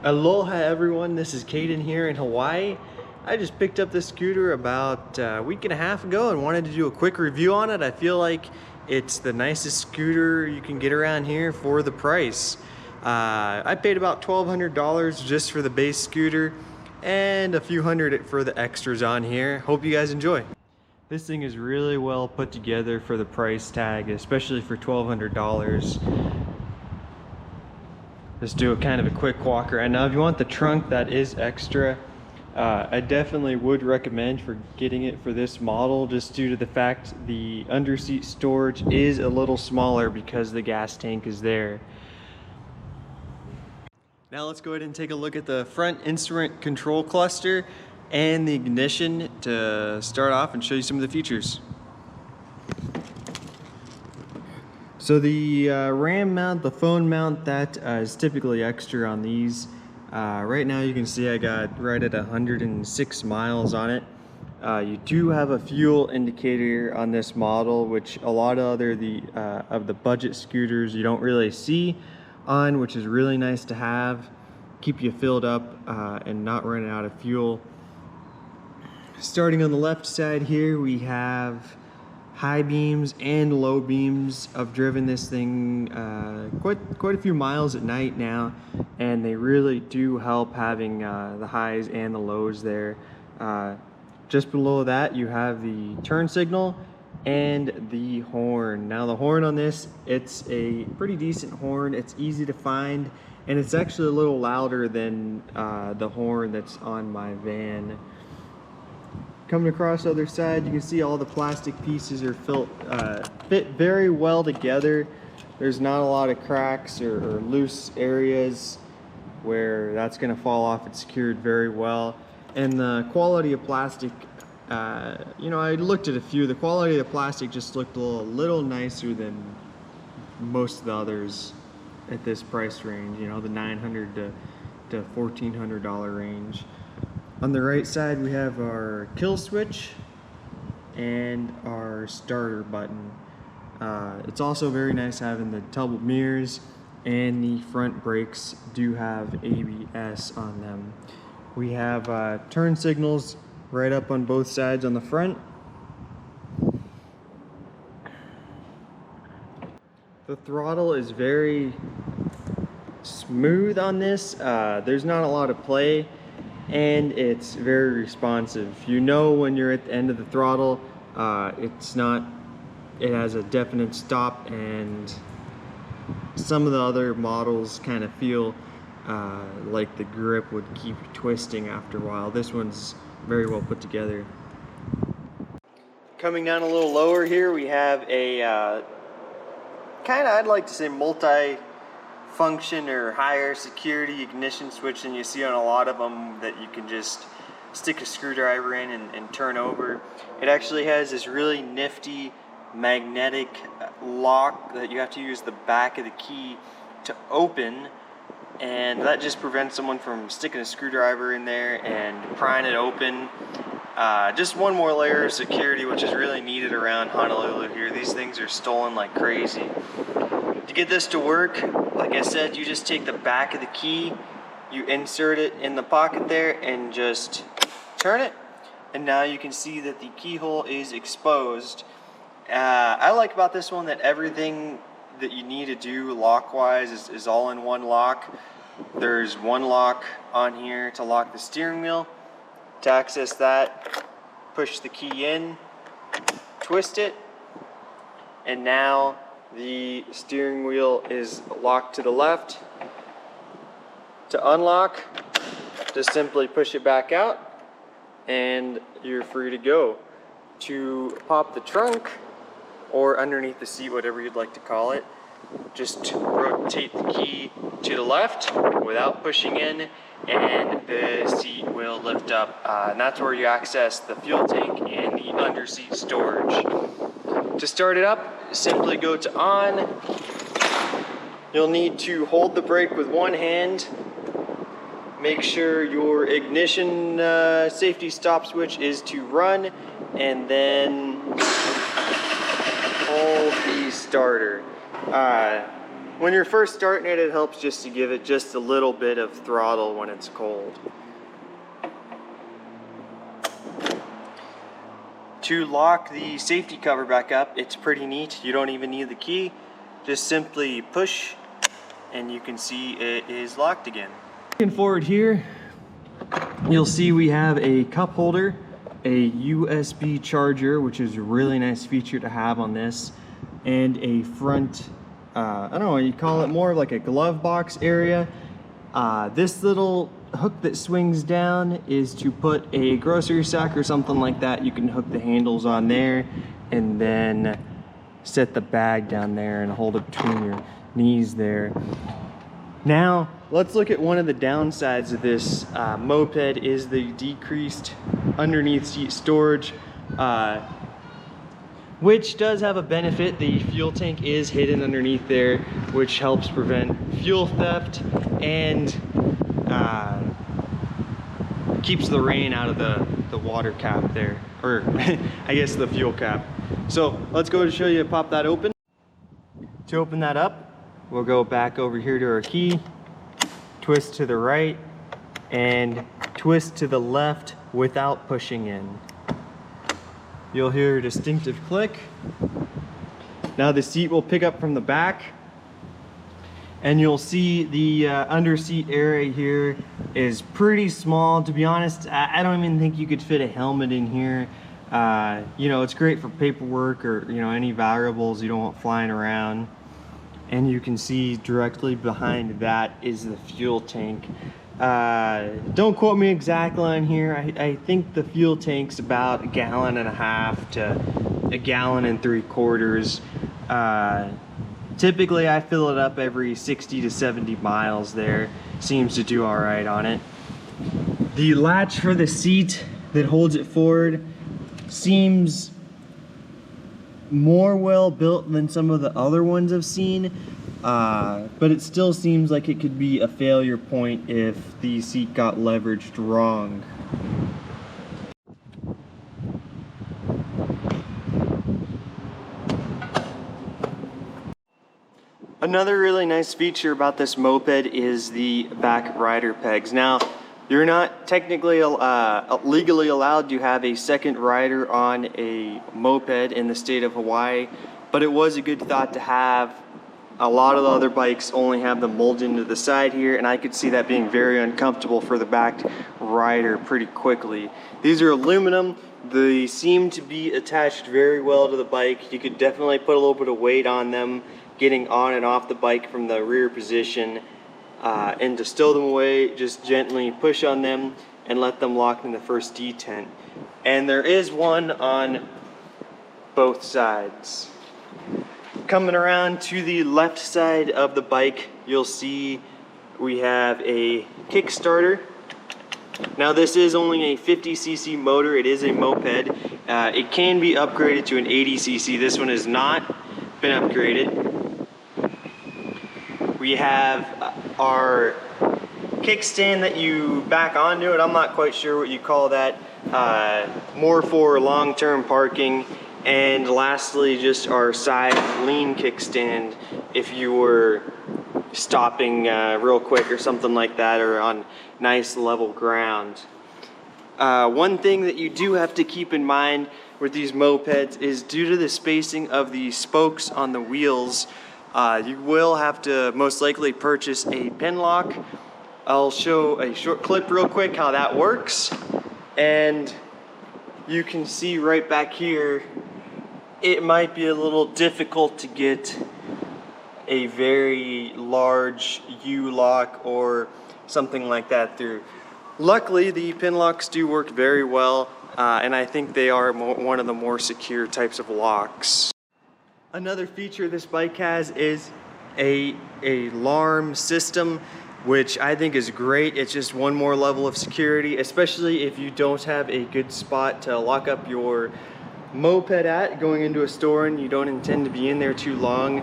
Aloha everyone, this is Caden here in Hawaii. I just picked up this scooter about a week and a half ago and wanted to do a quick review on it. I feel like it's the nicest scooter you can get around here for the price. I paid about $1,200 just for the base scooter and a few hundred for the extras on here. Hope you guys enjoy. This thing is really well put together for the price tag, especially for $1,200. Just do a kind of a quick walker. And now if you want the trunk that is extra, I definitely would recommend for getting it for this model, just due to the fact the underseat storage is a little smaller because the gas tank is there. Now let's go ahead and take a look at the front instrument control cluster and the ignition to start off and show you some of the features. So the RAM mount, the phone mount, that is typically extra on these. Right now you can see I got right at 106 miles on it. You do have a fuel indicator on this model, which a lot of the budget scooters you don't really see on, which is really nice to have. Keep you filled up and not running out of fuel. Starting on the left side here, we have high beams and low beams. I've driven this thing quite a few miles at night now, and they really do help having the highs and the lows there. Just below that you have the turn signal and the horn. Now the horn on this, it's a pretty decent horn. It's easy to find, and it's actually a little louder than the horn that's on my van. Coming across the other side, you can see all the plastic pieces are fit very well together. There's not a lot of cracks or loose areas where that's going to fall off. It's secured very well. And the quality of plastic, you know, I looked at a few. The quality of the plastic just looked a little nicer than most of the others at this price range, you know, the $900 to $1,400 range. On the right side we have our kill switch and our starter button. It's also very nice having the double mirrors, and the front brakes do have ABS on them. We have turn signals right up on both sides on the front. The throttle is very smooth on this. There's not a lot of play, and it's very responsive. You know when you're at the end of the throttle, it has a definite stop, and some of the other models kind of feel like the grip would keep twisting after a while. This one's very well put together. Coming down a little lower here, we have a kind of, I'd like to say, multi-function or higher security ignition switch than you see on a lot of them that you can just stick a screwdriver in and turn over. It actually has this really nifty magnetic lock that you have to use the back of the key to open, and that just prevents someone from sticking a screwdriver in there and prying it open. Just one more layer of security, which is really needed around Honolulu here. These things are stolen like crazy. To get this to work, like I said, you just take the back of the key, you insert it in the pocket there, and just turn it, and now you can see that the keyhole is exposed. I like about this one that everything that you need to do lock-wise is all in one lock. There's one lock on here to lock the steering wheel. To access that, push the key in, twist it, and now the steering wheel is locked to the left. To unlock, just simply push it back out and you're free to go. To pop the trunk, or underneath the seat, whatever you'd like to call it, just rotate the key to the left without pushing in, and the seat will lift up. And that's where you access the fuel tank and the underseat storage. To start it up, simply go to on. You'll need to hold the brake with one hand. Make sure your ignition safety stop switch is to run, and then hold the starter. When you're first starting it, it helps just to give it just a little bit of throttle when it's cold. To lock the safety cover back up, it's pretty neat. You don't even need the key. Just simply push and you can see it is locked again. Looking forward here, you'll see we have a cup holder, a USB charger, which is a really nice feature to have on this, and a front, I don't know what you call it, more like a glove box area. This little hook that swings down is to put a grocery sack or something like that. You can hook the handles on there and then set the bag down there and hold it between your knees there. Now let's look at one of the downsides of this moped is the decreased underneath seat storage, which does have a benefit. The fuel tank is hidden underneath there, which helps prevent fuel theft and keeps the rain out of the water cap there, or I guess the fuel cap. So let's go to show you, pop that open. To open that up, we'll go back over here to our key, twist to the right, and twist to the left without pushing in. You'll hear a distinctive click. Now the seat will pick up from the back, and you'll see the under seat area here is pretty small. To be honest, I don't even think you could fit a helmet in here. You know, it's great for paperwork or, you know, any valuables you don't want flying around. And you can see directly behind that is the fuel tank. Don't quote me exactly on here. I think the fuel tank's about 1.5 gallons to 1.75 gallons. Typically I fill it up every 60 to 70 miles there. Seems to do all right on it. The latch for the seat that holds it forward seems more well built than some of the other ones I've seen, but it still seems like it could be a failure point if the seat got leveraged wrong. Another really nice feature about this moped is the back rider pegs. Now, you're not technically legally allowed to have a second rider on a moped in the state of Hawaii, but it was a good thought to have. A lot of the other bikes only have them molded into the side here, and I could see that being very uncomfortable for the back rider pretty quickly. These are aluminum. They seem to be attached very well to the bike. You could definitely put a little bit of weight on them, getting on and off the bike from the rear position. And to stow them away, just gently push on them and let them lock in the first detent. And there is one on both sides. Coming around to the left side of the bike, you'll see we have a Kickstarter. Now this is only a 50cc motor. It is a moped. It can be upgraded to an 80cc. This one has not been upgraded. We have our kickstand that you back onto it. I'm not quite sure what you call that. More for long-term parking. And lastly, just our side lean kickstand if you were stopping real quick or something like that, or on nice level ground. One thing that you do have to keep in mind with these mopeds is due to the spacing of the spokes on the wheels, you will have to most likely purchase a pin lock. I'll show a short clip real quick how that works. And you can see right back here, it might be a little difficult to get a very large U-lock or something like that through. Luckily, the pin locks do work very well, and I think they are one of the more secure types of locks. Another feature this bike has is a alarm system, which I think is great. It's just one more level of security, especially if you don't have a good spot to lock up your moped at going into a store and you don't intend to be in there too long.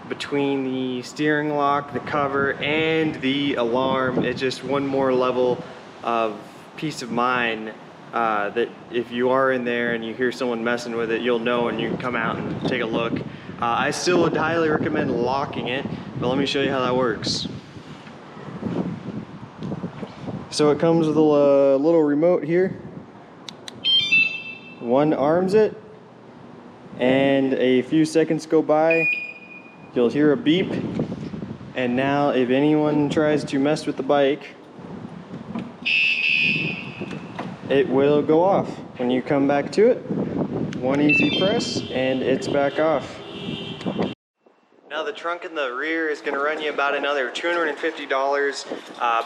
Between the steering lock, the cover, and the alarm, it's just one more level of peace of mind that if you are in there and you hear someone messing with it, you'll know and you can come out and take a look. I still would highly recommend locking it, but let me show you how that works. So it comes with a little remote here. One arms it, and a few seconds go by, you'll hear a beep, and now if anyone tries to mess with the bike, it will go off. When you come back to it, one easy press and it's back off. Now the trunk in the rear is going to run you about another $250,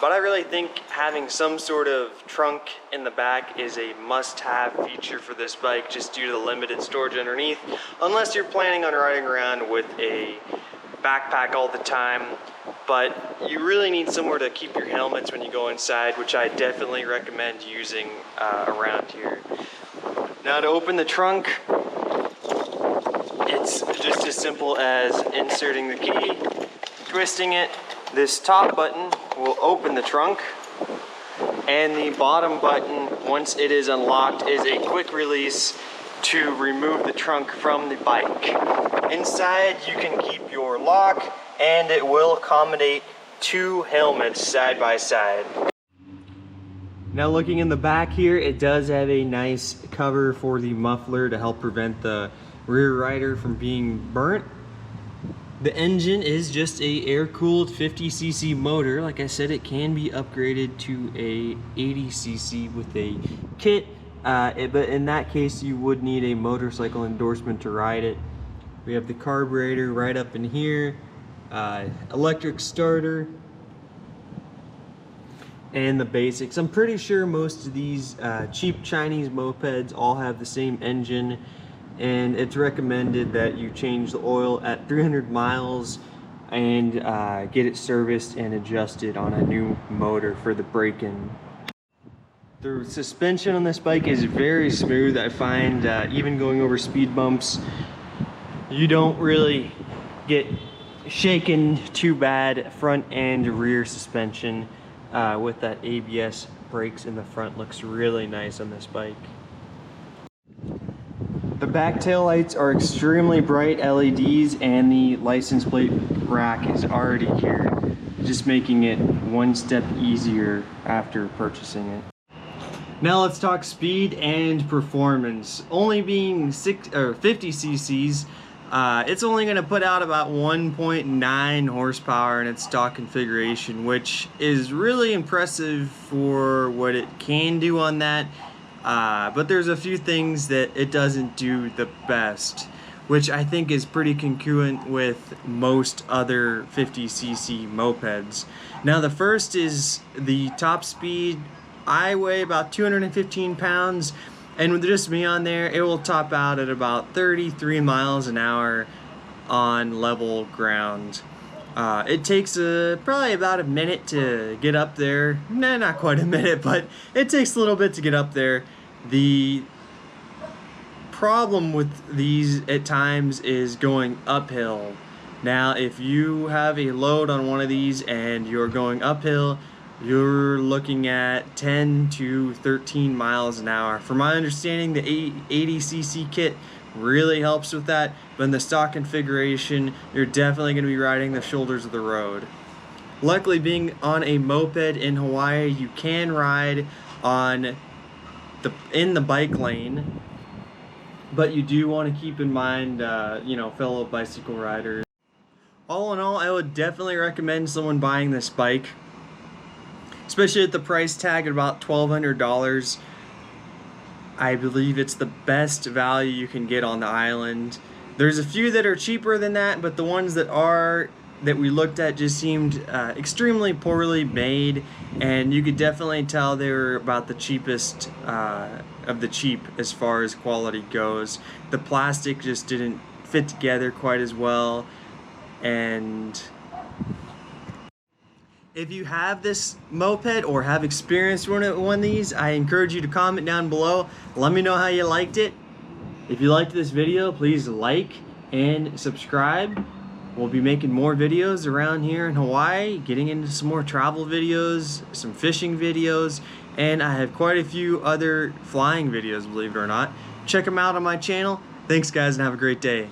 but I really think having some sort of trunk in the back is a must-have feature for this bike, just due to the limited storage underneath, unless you're planning on riding around with a backpack all the time. But you really need somewhere to keep your helmets when you go inside, which I definitely recommend using around here. Now to open the trunk, it's just as simple as inserting the key, twisting it. This top button will open the trunk, and the bottom button, once it is unlocked, is a quick release to remove the trunk from the bike. Inside you can keep your lock, and it will accommodate 2 helmets side by side. Now looking in the back here, it does have a nice cover for the muffler to help prevent the rear rider from being burnt. The engine is just a air-cooled 50cc motor. Like I said, it can be upgraded to a 80cc with a kit, but in that case you would need a motorcycle endorsement to ride it. We have the carburetor right up in here, electric starter, and the basics. I'm pretty sure most of these cheap Chinese mopeds all have the same engine, and it's recommended that you change the oil at 300 miles and get it serviced and adjusted on a new motor for the break-in. The suspension on this bike is very smooth. I find even going over speed bumps, you don't really get shaken too bad. Front and rear suspension with that ABS brakes in the front looks really nice on this bike. The back tail lights are extremely bright LEDs, and the license plate rack is already here, just making it one step easier after purchasing it. Now let's talk speed and performance. Only being 50 cc's, it's only going to put out about 1.9 horsepower in its stock configuration, which is really impressive for what it can do on that. But there's a few things that it doesn't do the best, which I think is pretty congruent with most other 50cc mopeds. Now the first is the top speed. I weigh about 215 pounds, and with just me on there, it will top out at about 33 miles an hour on level ground. It takes probably about a minute to get up there. Nah, not quite a minute, but it takes a little bit to get up there. The problem with these at times is going uphill. Now, if you have a load on one of these and you're going uphill, you're looking at 10 to 13 miles an hour. From my understanding, the 80cc kit really helps with that, but in the stock configuration, you're definitely going to be riding the shoulders of the road. Luckily, being on a moped in Hawaii, you can ride on in the bike lane, but you do want to keep in mind, you know, fellow bicycle riders. All in all, I would definitely recommend someone buying this bike, especially at the price tag at about $1,200. I believe it's the best value you can get on the island. There's a few that are cheaper than that, but the ones that we looked at just seemed extremely poorly made, and you could definitely tell they were about the cheapest of the cheap as far as quality goes. The plastic just didn't fit together quite as well, and if you have this moped or have experienced one of these, I encourage you to comment down below. Let me know how you liked it. If you liked this video, please like and subscribe. We'll be making more videos around here in Hawaii, getting into some more travel videos, some fishing videos, and I have quite a few other flying videos, believe it or not. Check them out on my channel. Thanks guys, and have a great day.